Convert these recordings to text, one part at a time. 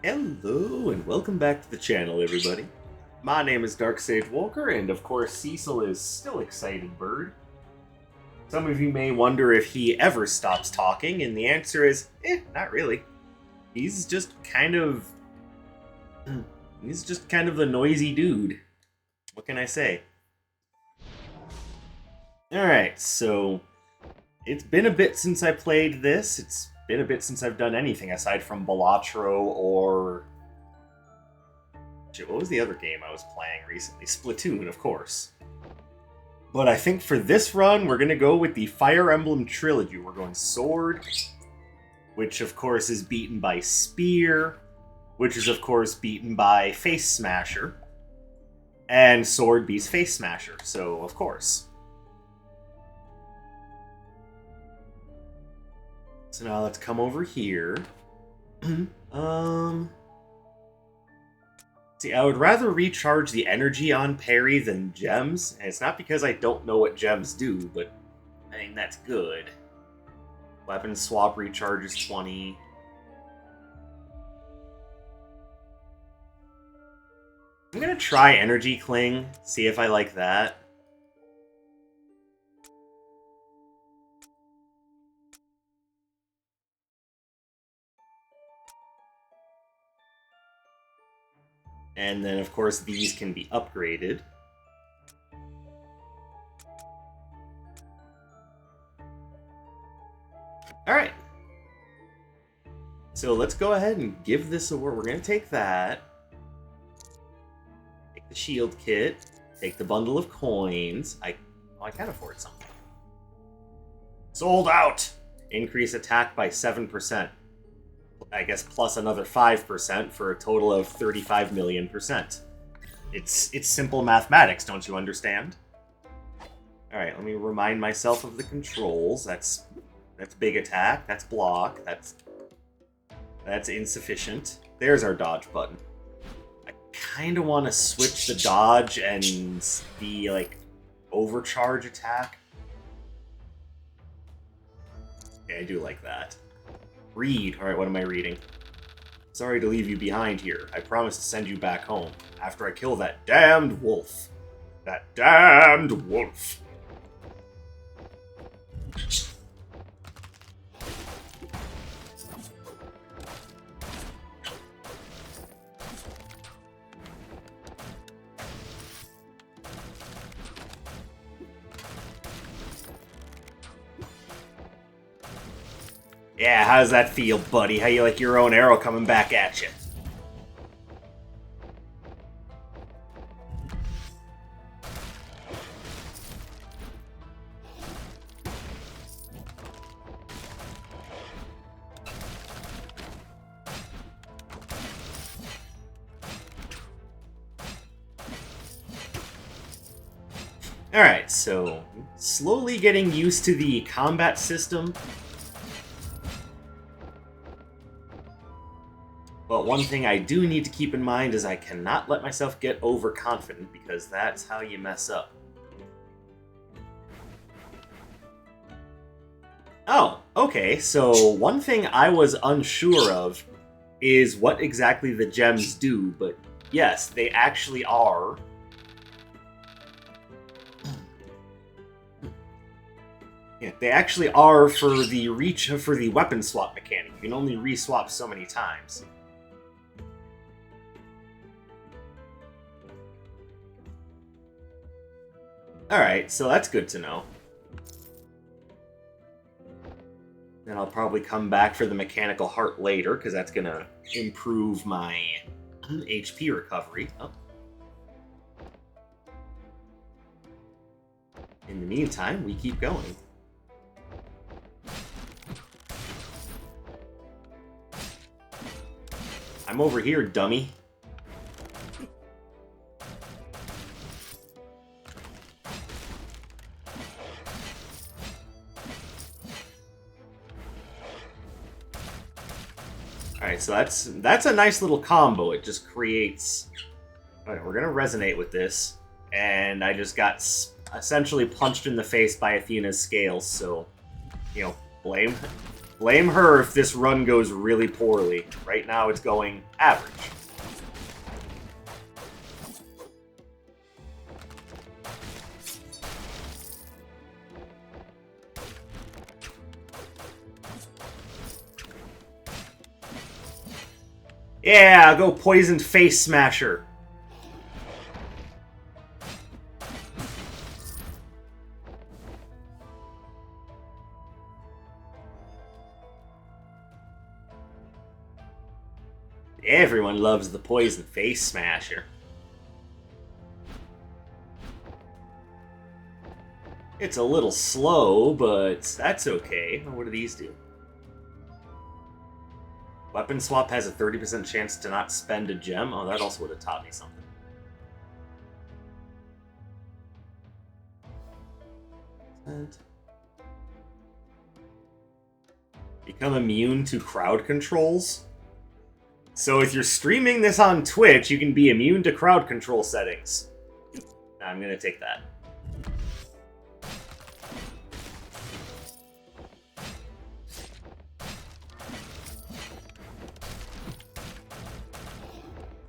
Hello and welcome back to the channel, everybody. My name is Dark Sage Walker, and of course Cecil is still excited bird. Some of you may wonder if he ever stops talking, and the answer is, not really. He's just kind of the noisy dude. What can I say? Alright, so it's been a bit since I played this. It's been a bit since I've done anything aside from Balatro or... Shit, what was the other game I was playing recently? Splatoon, of course. But I think for this run, we're going to go with the Fire Emblem Trilogy. We're going Sword, which of course is beaten by Spear, which is of course beaten by Face Smasher, and Sword beats Face Smasher, so of course. So now let's come over here. See, I would rather recharge the energy on parry than gems, and it's not because I don't know what gems do, but I think that's good. Weapon swap recharges 20. I'm gonna try Energy Cling, see if I like that. And then, of course, these can be upgraded. Alright. So let's go ahead and give this a whirl. We're going to take that. Take the shield kit. Take the bundle of coins. I can afford something. Sold out! Increase attack by 7%. I guess plus another 5% for a total of 35 million %. It's simple mathematics, don't you understand? Alright, let me remind myself of the controls. That's big attack, that's block, that's insufficient. There's our dodge button. I kinda wanna switch the dodge and the overcharge attack. Okay, I do like that. Read. Alright, what am I reading? Sorry to leave you behind here. I promise to send you back home after I kill that damned wolf. That damned wolf. Yeah, how does that feel, buddy? How you like your own arrow coming back at you? Alright, so slowly getting used to the combat system. But one thing I do need to keep in mind is I cannot let myself get overconfident, because that's how you mess up. Oh, okay, so one thing I was unsure of is what exactly the gems do, but yes, they actually are. Yeah, they actually are for the weapon swap mechanic. You can only re-swap so many times. Alright, so that's good to know. Then I'll probably come back for the mechanical heart later, because that's going to improve my HP recovery. Oh. In the meantime, we keep going. I'm over here, dummy. Alright, so that's a nice little combo. It just creates... Alright, we're gonna resonate with this. And I just got essentially punched in the face by Athena's scales, so... You know, blame Blame her if this run goes really poorly. Right now it's going average. Yeah, go Poisoned Face Smasher. Everyone loves the Poison Face Smasher. It's a little slow, but that's okay. What do these do? Weapon swap has a 30% chance to not spend a gem. Oh, that also would have taught me something. Become immune to crowd controls? So if you're streaming this on Twitch, you can be immune to crowd control settings. I'm gonna take that.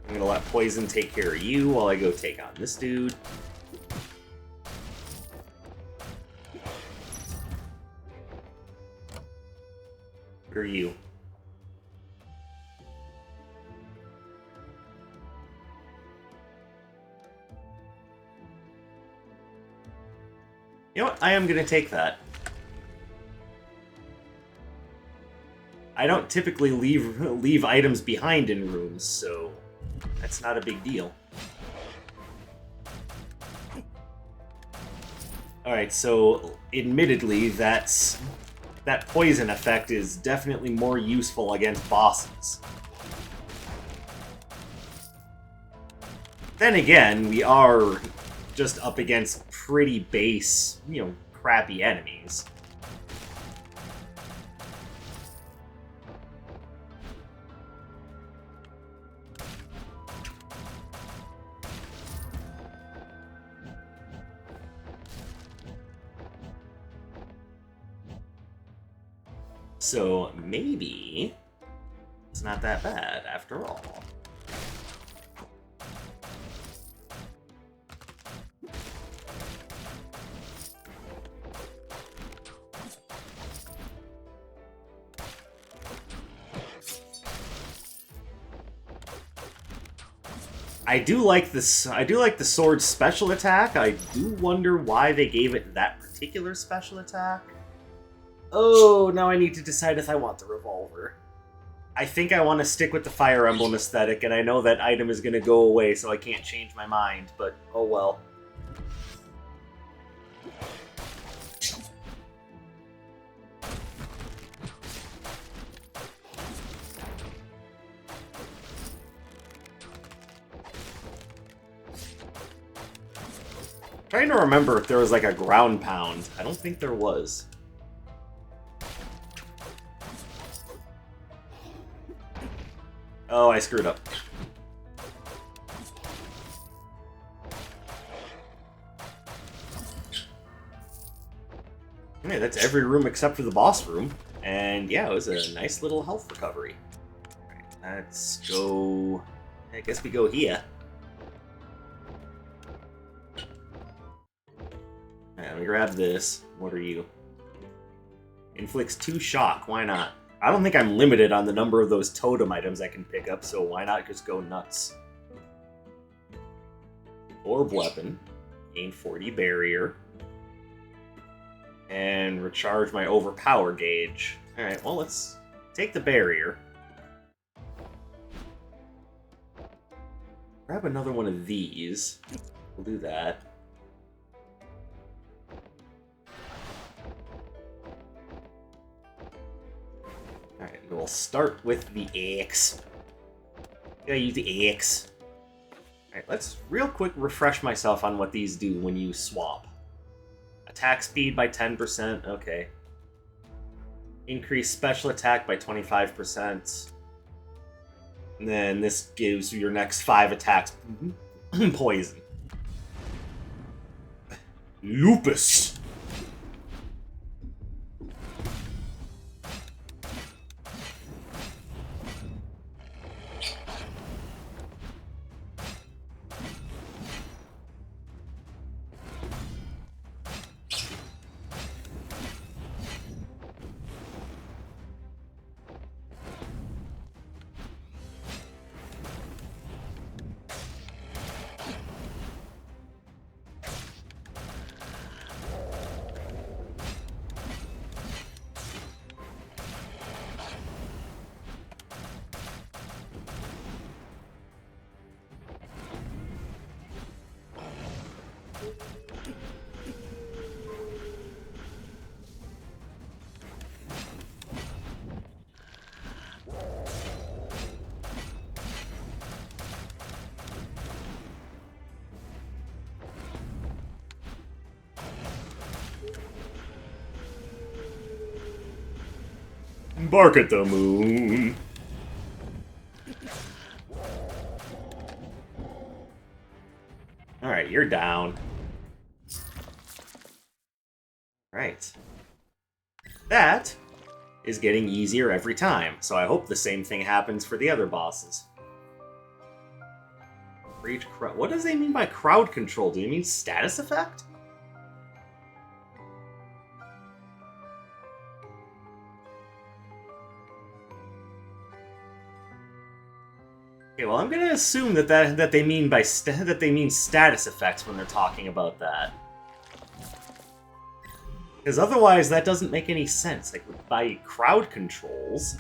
I'm gonna let Poison take care of you while I go take on this dude. What are you? You know what? I am gonna take that. I don't typically leave items behind in rooms, so that's not a big deal. Alright, so admittedly, that poison effect is definitely more useful against bosses. Then again, we are just up against pretty base, crappy enemies. So maybe it's not that bad after all. I do like this. I do like the sword's special attack. I do wonder why they gave it that particular special attack. Oh, now I need to decide if I want the revolver. I think I want to stick with the Fire Emblem aesthetic, and I know that item is going to go away, so I can't change my mind, but oh well. Trying to remember if there was like a ground pound. I don't think there was. Oh, I screwed up. Okay, that's every room except for the boss room. And yeah, it was a nice little health recovery. Alright, let's go... I guess we go here. Alright, let me grab this. What are you? Inflicts 2 shock. Why not? I don't think I'm limited on the number of those totem items I can pick up, so why not just go nuts? Orb weapon. Gain 40 barrier. And recharge my overpower gauge. Alright, well, let's take the barrier. Grab another one of these. We'll do that. Alright, we'll start with the axe. Gotta use the axe. Alright, let's real quick refresh myself on what these do when you swap. Attack speed by 10%, okay. Increase special attack by 25%. And then this gives your next 5 attacks poison. Lupus! Bark at the moon. Alright, you're down. Right. That is getting easier every time, so I hope the same thing happens for the other bosses. What does they mean by crowd control? Do they mean status effect? Okay, well, I'm gonna assume that they mean status effects when they're talking about that. Because otherwise, that doesn't make any sense. Like, by crowd controls...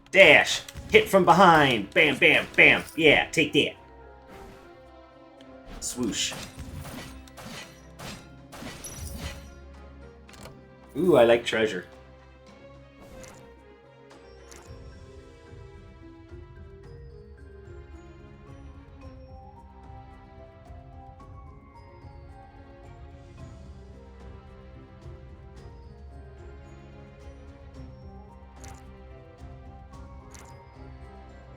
Dash! Hit from behind! Bam, bam, bam! Yeah, take that! Swoosh. Ooh, I like treasure.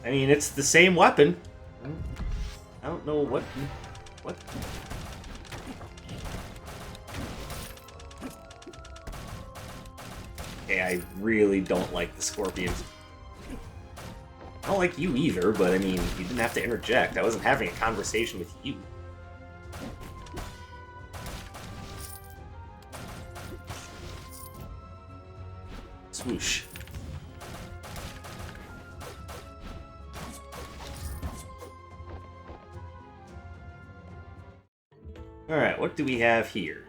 I mean, it's the same weapon. I don't know what... Okay, I really don't like the scorpions. I don't like you either, but I mean, you didn't have to interject. I wasn't having a conversation with you. Swoosh. Alright, what do we have here?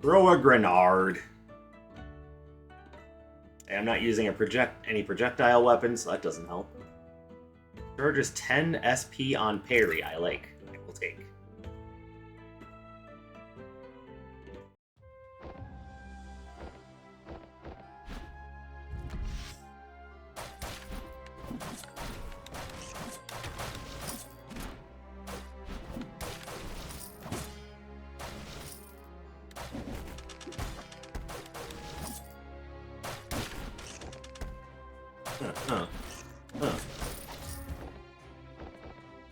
Throw a grenade. I'm not using any projectile weapons, so that doesn't help. Charges 10 SP on parry, I like. I will take.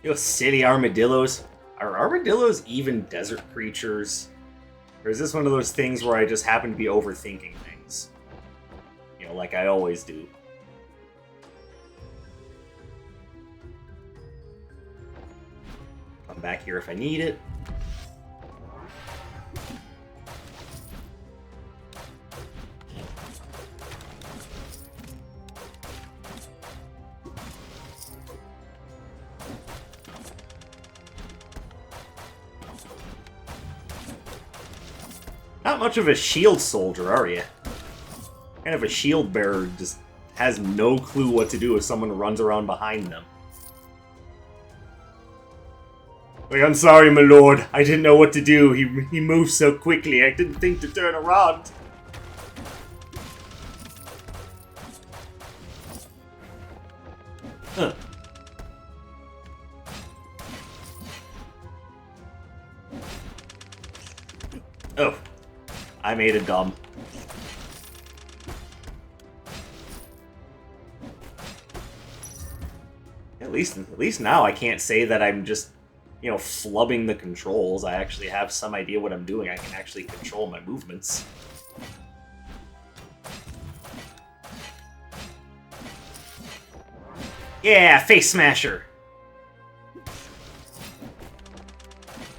Yo, city armadillos. Are armadillos even desert creatures? Or is this one of those things where I just happen to be overthinking things? You know, like I always do. Come back here if I need it. Not much of a shield soldier, are you? Kind of a shield bearer, just has no clue what to do if someone runs around behind them. Like, I'm sorry, my lord. I didn't know what to do. He moved so quickly. I didn't think to turn around. Huh. Oh. I made a dumb. At least now I can't say that I'm just, you know, flubbing the controls. I actually have some idea what I'm doing. I can actually control my movements. Yeah, face smasher!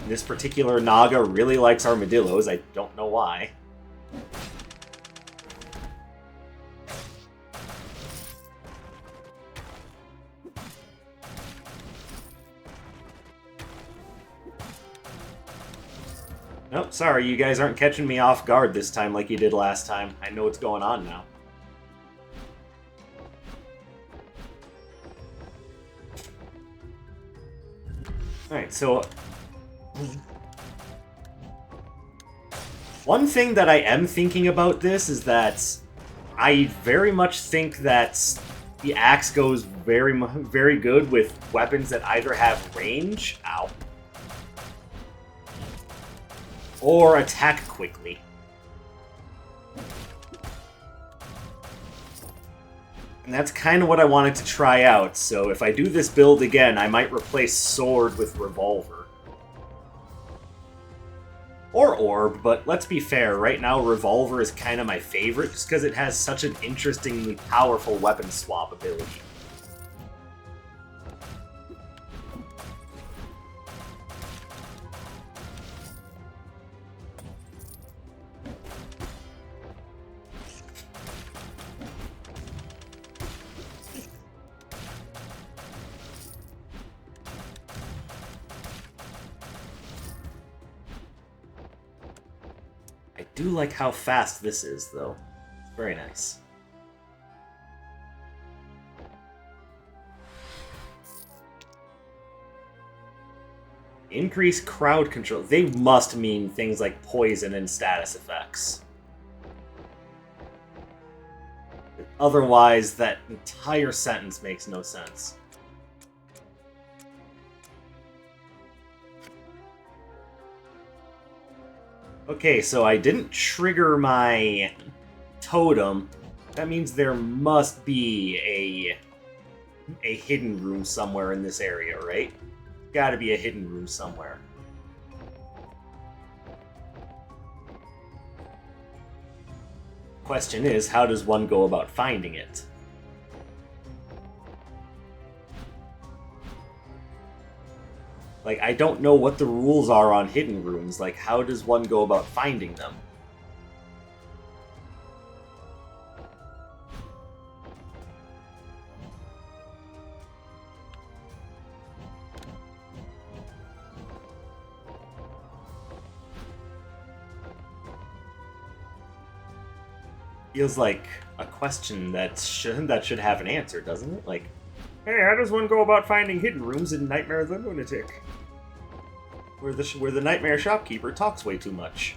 This particular Naga really likes armadillos. I don't know why. Nope, sorry, you guys aren't catching me off guard this time like you did last time. I know what's going on now. Alright, so... One thing that I am thinking about this is that I very much think that the axe goes very good with weapons that either have range, ow, or attack quickly. And that's kind of what I wanted to try out, so if I do this build again, I might replace sword with revolver. Or orb, but let's be fair, right now revolver is kind of my favorite just because it has such an interestingly powerful weapon swap ability. I do like how fast this is, though. It's very nice. Increase crowd control. They must mean things like poison and status effects. Otherwise, that entire sentence makes no sense. Okay, so I didn't trigger my totem. That means there must be a hidden room somewhere in this area, right? Gotta be a hidden room somewhere. Question is, how does one go about finding it? Like, I don't know what the rules are on hidden rooms. Like, how does one go about finding them? Feels like a question that should have an answer, doesn't it? Like, hey, how does one go about finding hidden rooms in Nightmare the Lunatic? Where the Nightmare shopkeeper talks way too much.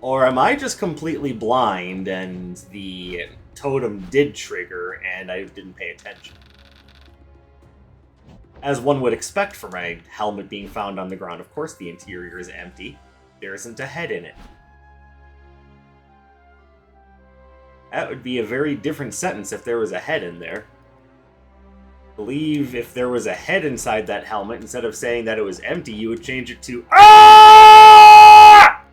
Or am I just completely blind and the totem did trigger and I didn't pay attention? As one would expect from a helmet being found on the ground, of course the interior is empty. There isn't a head in it. That would be a very different sentence if there was a head in there. I believe if there was a head inside that helmet, instead of saying that it was empty, you would change it to ah!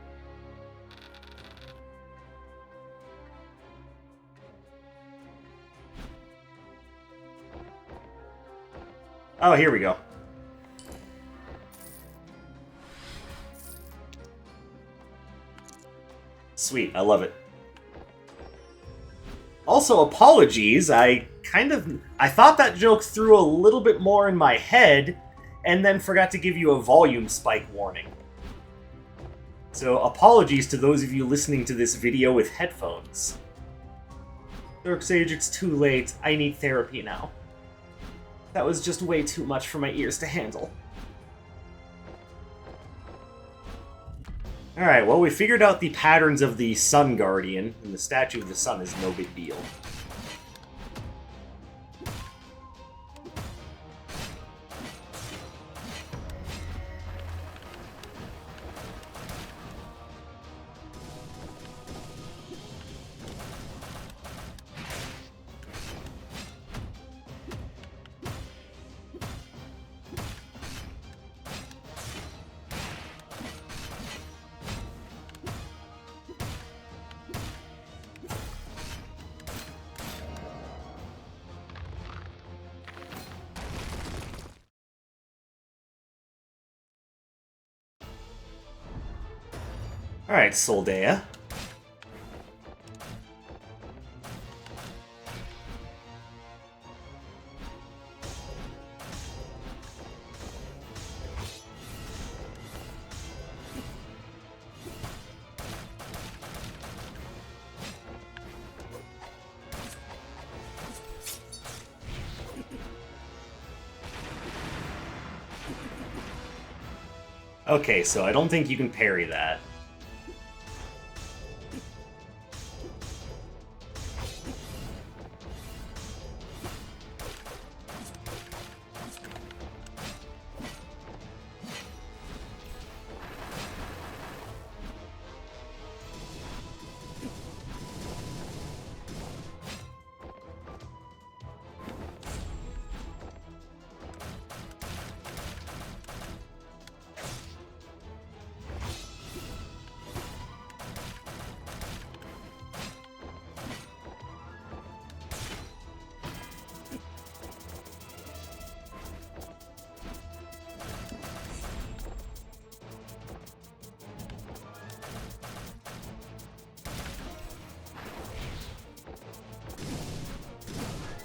Oh, here we go. Sweet, I love it. Also, apologies, I thought that joke through a little bit more in my head, and then forgot to give you a volume spike warning. So, apologies to those of you listening to this video with headphones. Dark Sage, it's too late. I need therapy now. That was just way too much for my ears to handle. Alright, well, we figured out the patterns of the Sun Guardian, and the Statue of the Sun is no big deal. Alright, Soldea. Okay, so I don't think you can parry that.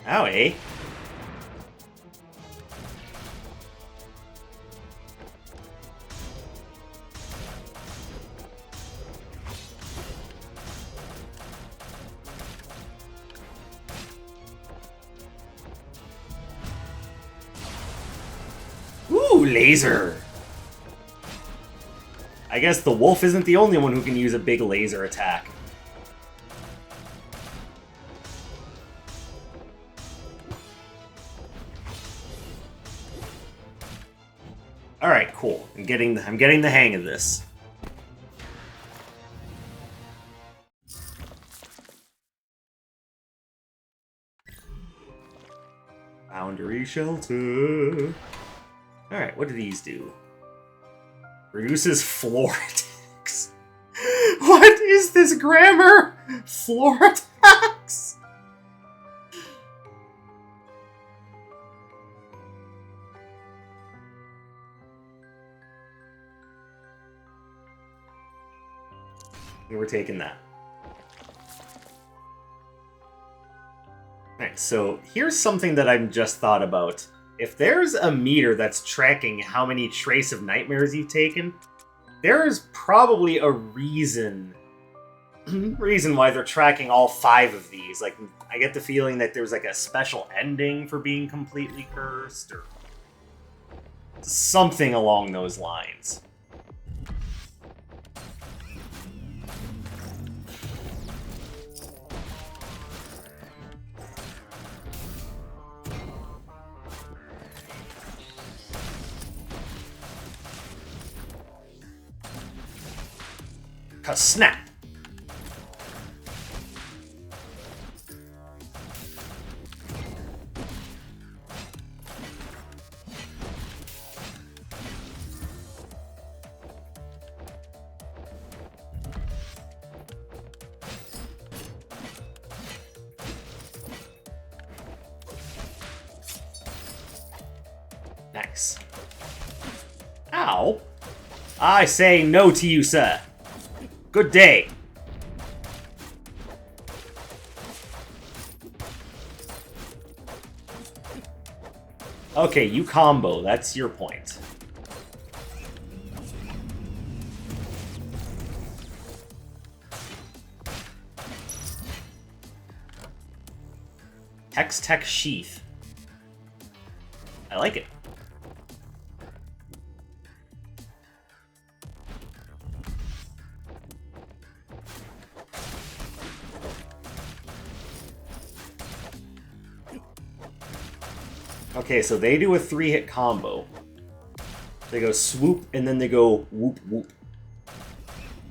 Owie. Ooh, laser! I guess the wolf isn't the only one who can use a big laser attack. Alright, cool. I'm getting the hang of this. Boundary shelter. Alright, what do these do? Reduces floor attacks. What is this grammar? Floor attacks? We're taking that. Alright, so here's something that I've just thought about. If there's a meter that's tracking how many trace of nightmares you've taken, there's probably a reason why they're tracking all 5 of these. Like, I get the feeling that there's like a special ending for being completely cursed, or something along those lines. Snap! Nice. Ow! I say no to you, sir. Good day. Okay, you combo. That's your point. Hex-Tech Sheath. I like it. Okay, so they do a 3-hit combo. They go swoop, and then they go whoop whoop.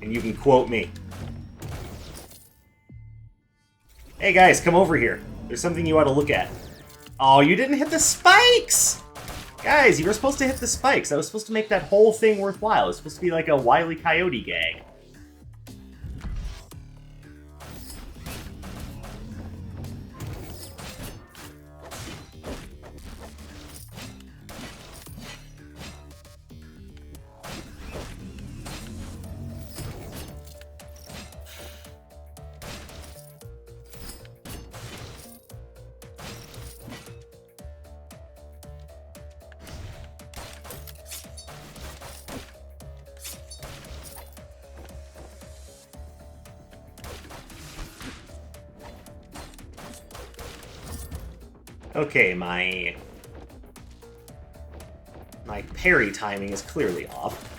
And you can quote me. Hey guys, come over here. There's something you ought to look at. Oh, you didn't hit the spikes! Guys, you were supposed to hit the spikes. That was supposed to make that whole thing worthwhile. It was supposed to be like a Wile E. Coyote gag. Okay, my parry timing is clearly off.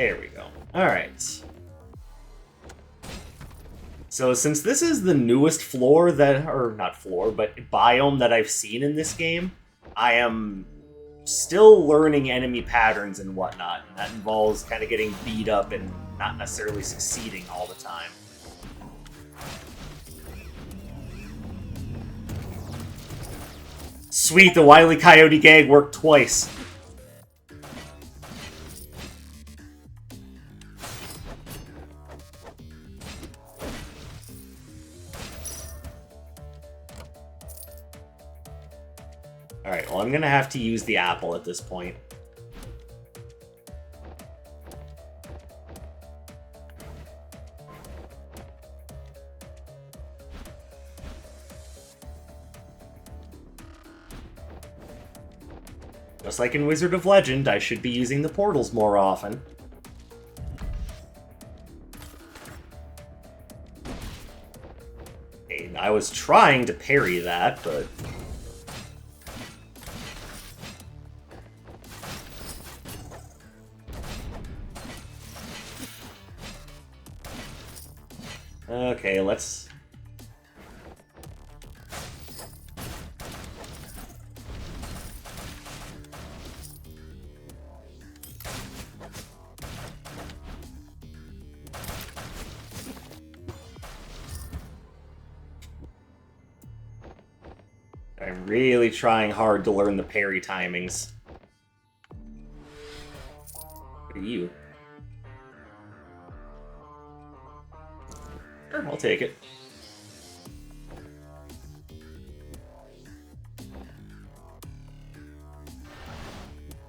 There we go. Alright. So since this is the newest floor that, or not floor, but biome that I've seen in this game, I am still learning enemy patterns and whatnot. And that involves kind of getting beat up and not necessarily succeeding all the time. Sweet, the Wile E. Coyote gag worked twice. Alright, well, I'm gonna have to use the apple at this point. Just like in Wizard of Legend, I should be using the portals more often. Okay, I was trying to parry that, but... Okay, let's... I'm really trying hard to learn the parry timings. What are you? Sure, I'll take it.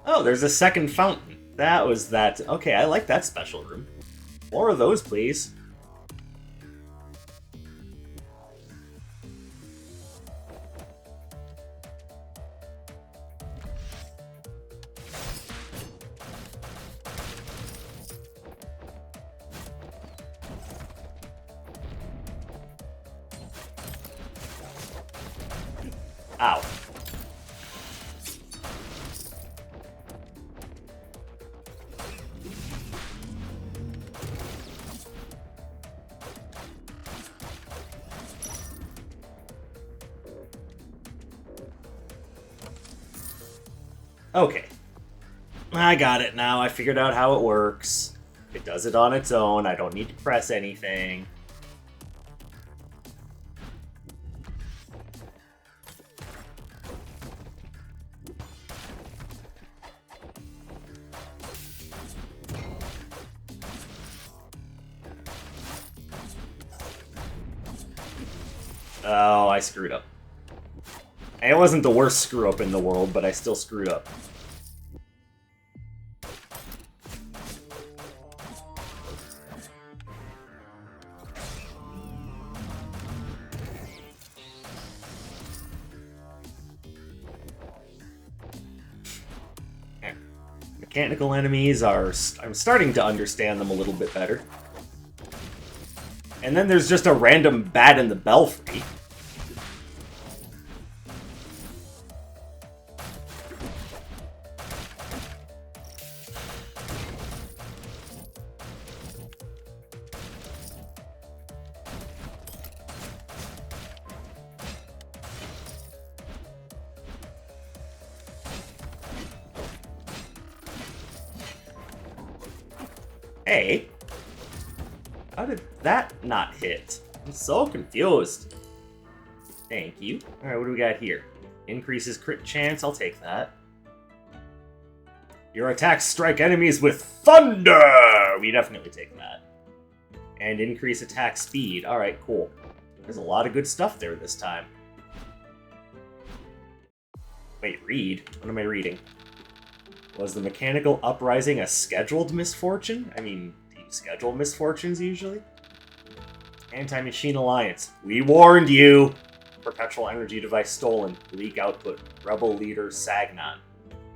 Oh, there's a second fountain. That was that. Okay, I like that special room. More of those, please. Ow. Okay. I got it now. I figured out how it works. It does it on its own. I don't need to press anything. Oh, I screwed up. And it wasn't the worst screw-up in the world, but I still screwed up. Mechanical enemies are... I'm starting to understand them a little bit better. And then there's just a random bat in the belfry. Hey, how did that not hit? I'm so confused. Thank you. Alright, what do we got here? Increases crit chance, I'll take that. Your attacks strike enemies with thunder! We definitely take that. And increase attack speed. Alright, cool. There's a lot of good stuff there this time. Wait, read? What am I reading? Was the mechanical uprising a scheduled misfortune? I mean, do you schedule misfortunes usually? Anti-Machine Alliance. We warned you! Perpetual energy device stolen. Leak output. Rebel leader Sagnon.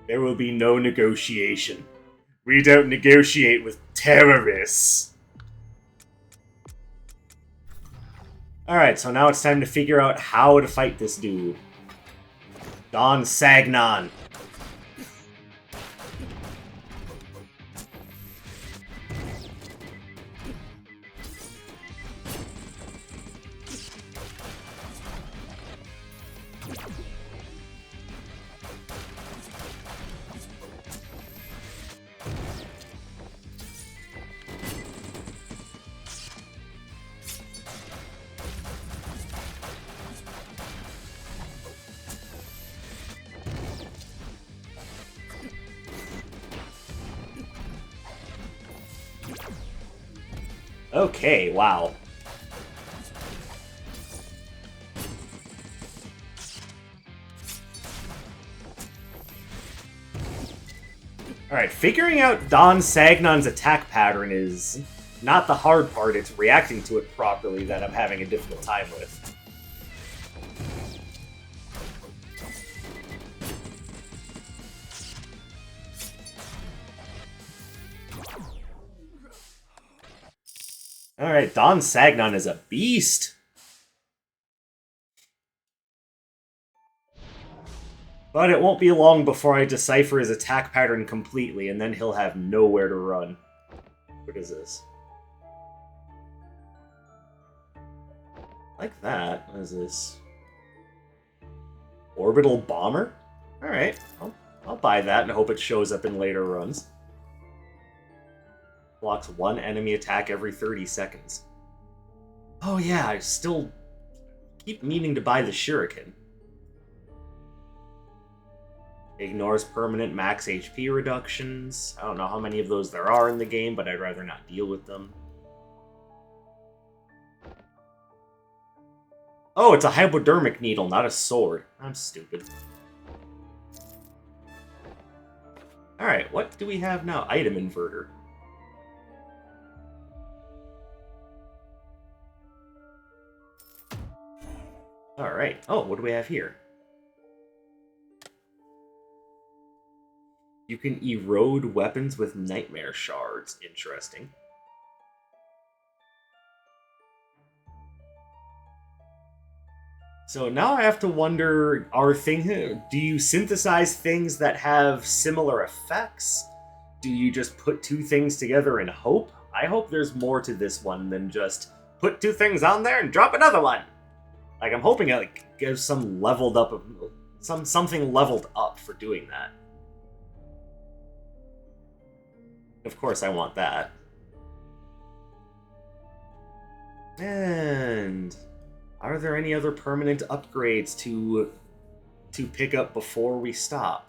There will be no negotiation. We don't negotiate with terrorists. Alright, so now it's time to figure out how to fight this dude. Don Sagnon. Okay, wow. Alright, figuring out Don Sagnon's attack pattern is not the hard part, it's reacting to it properly that I'm having a difficult time with. Alright, Don Sagnon is a beast! But it won't be long before I decipher his attack pattern completely, and then he'll have nowhere to run. What is this? Like that. What is this? Orbital Bomber? Alright, I'll buy that and hope it shows up in later runs. Blocks one enemy attack every 30 seconds. Oh yeah, I still keep meaning to buy the Shuriken. Ignores permanent max HP reductions. I don't know how many of those there are in the game, but I'd rather not deal with them. Oh, it's a hypodermic needle, not a sword. I'm stupid. Alright, what do we have now? Item inverter. Alright. Oh, what do we have here? You can erode weapons with nightmare shards. Interesting. So now I have to wonder, do you synthesize things that have similar effects? Do you just put two things together and hope? I hope there's more to this one than just put two things on there and drop another one. Like, I'm hoping it gives some leveled up, something leveled up for doing that. Of course, I want that. And are there any other permanent upgrades to pick up before we stop?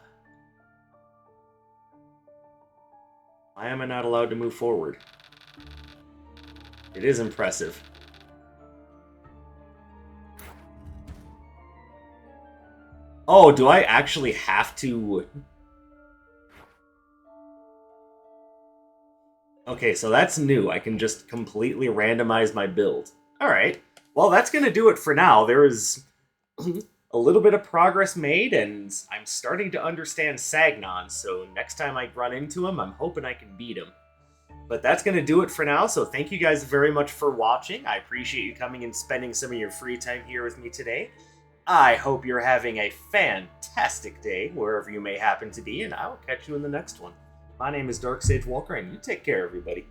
Why am I not allowed to move forward? It is impressive. Oh, do I actually have to... Okay, so that's new. I can just completely randomize my build. Alright. Well, that's going to do it for now. There is a little bit of progress made, and I'm starting to understand Sagnon, so next time I run into him, I'm hoping I can beat him. But that's going to do it for now, so thank you guys very much for watching. I appreciate you coming and spending some of your free time here with me today. I hope you're having a fantastic day, wherever you may happen to be, and I will catch you in the next one. My name is Dark Sage Walker, and you take care, everybody.